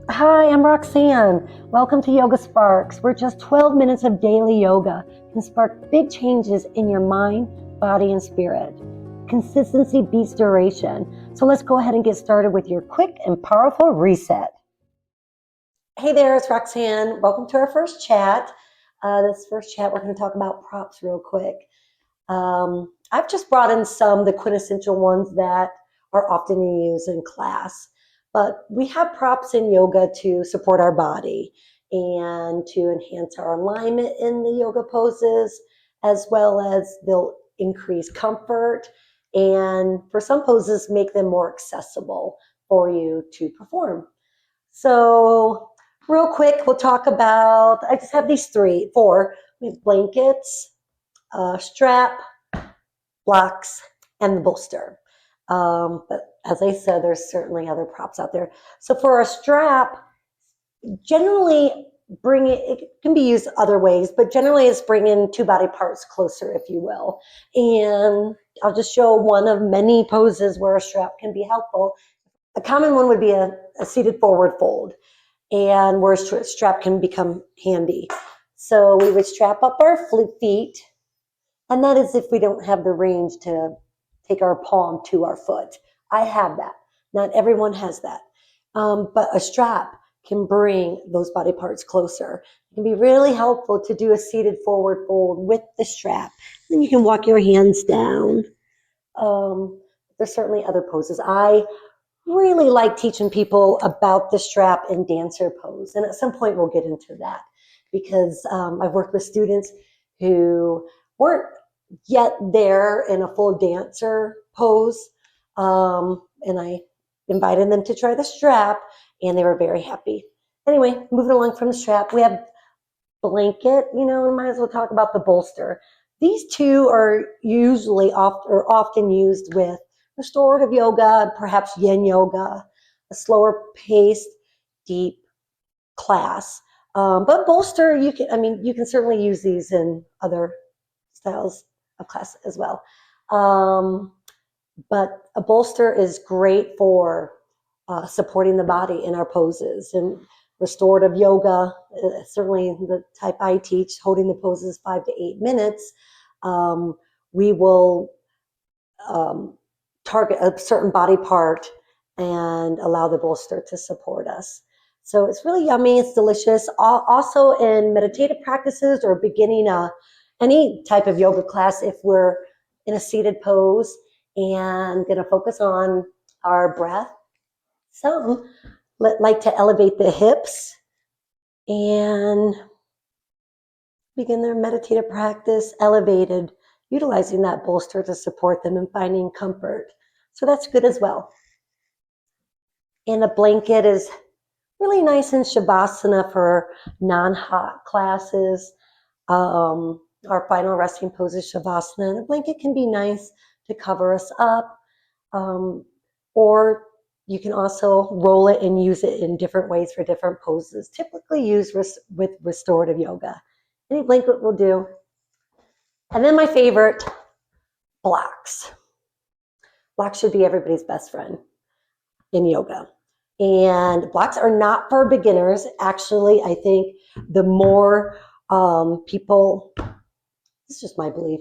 Hi, I'm Roxanne. Welcome to Yoga Sparks, where just 12 minutes of daily yoga can spark big changes in your mind, body, and spirit. Consistency beats duration. So let's go ahead and get started with your quick and powerful reset. Hey there, it's Roxanne. Welcome to our first chat. This first chat, we're going to talk about props real quick. I've just brought in the quintessential ones that are often used in class. But we have props in yoga to support our body and to enhance our alignment in the yoga poses, as well as they'll increase comfort and for some poses make them more accessible for you to perform. So real quick, we'll talk about, I just have these four. We have blankets, strap, blocks, and the bolster. But as I said, there's certainly other props out there. So for a strap, generally it can be used other ways, but generally it's bringing two body parts closer, if you will. And I'll just show one of many poses where a strap can be helpful. A common one would be a seated forward fold, and where a strap can become handy. So we would strap up our feet, and that is if we don't have the range to take our palm to our foot. I have that. Not everyone has that. But a strap can bring those body parts closer. It can be really helpful to do a seated forward fold with the strap. Then you can walk your hands down. There's certainly other poses. I really like teaching people about the strap and dancer pose. And at some point we'll get into that because I've worked with students who weren't yet there in a full dancer pose. And I invited them to try the strap and they were very happy. Anyway, moving along from the strap, we have blanket, we might as well talk about the bolster. These two are usually often used with restorative yoga, perhaps yin yoga, a slower paced, deep class. But bolster, you can certainly use these in other styles of class as well. But a bolster is great for supporting the body in our poses. And restorative yoga, certainly the type I teach, holding the poses 5 to 8 minutes, we will target a certain body part and allow the bolster to support us. So it's really yummy. It's delicious. Also in meditative practices or beginning any type of yoga class, if we're in a seated pose and going to focus on our breath, some like to elevate the hips and begin their meditative practice elevated, utilizing that bolster to support them and finding comfort. So that's good as well. And a blanket is really nice in Shavasana for non-hot classes. Our final resting pose is Shavasana. And a blanket can be nice to cover us up. Or you can also roll it and use it in different ways for different poses, typically used with restorative yoga. Any blanket will do. And then my favorite, blocks. Blocks should be everybody's best friend in yoga. And blocks are not for beginners. Actually, I think the more people, this is just my belief,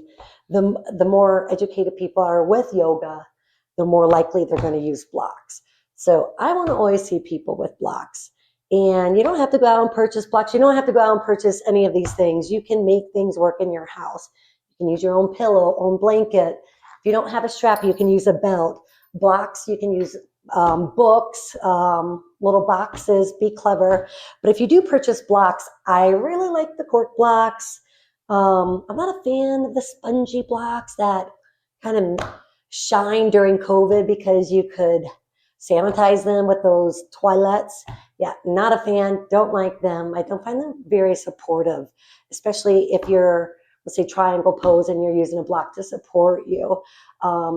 the more educated people are with yoga, the more likely they're going to use blocks. So I want to always see people with blocks. And you don't have to go out and purchase blocks. You don't have to go out and purchase any of these things. You can make things work in your house. You can use your own pillow, own blanket. If you don't have a strap, you can use a belt. Blocks, you can use books, little boxes, be clever. But if you do purchase blocks, I really like the cork blocks. I'm not a fan of the spongy blocks that kind of shine during COVID because you could sanitize them with those toilettes. Yeah, not a fan, don't like them. I don't find them very supportive, especially if you're, let's say, triangle pose and you're using a block to support you.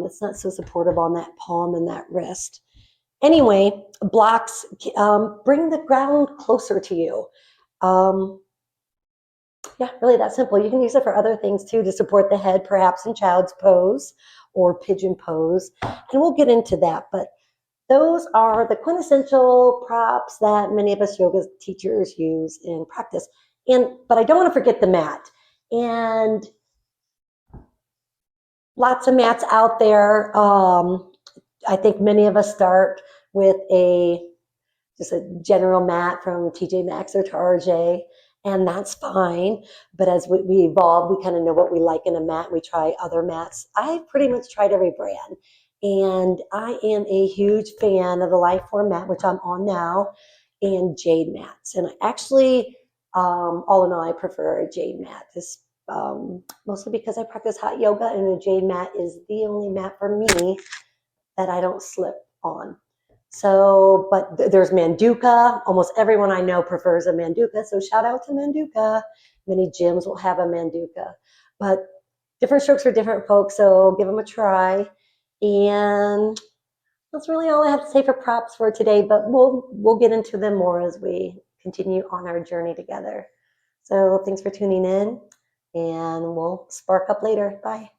It's not so supportive on that palm and that wrist. Anyway, blocks bring the ground closer to you. Yeah, really that simple. You can use it for other things too, to support the head, perhaps in child's pose or pigeon pose. And we'll get into that. But those are the quintessential props that many of us yoga teachers use in practice. But I don't want to forget the mat. And lots of mats out there. I think many of us start with just a general mat from TJ Maxx or Target, and that's fine. But as we evolve, we kind of know what we like in a mat. We try other mats. I've pretty much tried every brand, and I am a huge fan of the Lifeform mat, which I'm on now, and jade mats. And actually, all in all, I prefer a jade mat. Mostly because I practice hot yoga, and a jade mat is the only mat for me that I don't slip on. So, but there's Manduka. Almost everyone I know prefers a Manduka. So shout out to Manduka. Many gyms will have a Manduka, but different strokes for different folks. So give them a try. And that's really all I have to say for props for today, but we'll get into them more as we continue on our journey together. So thanks for tuning in, and we'll spark up later. Bye.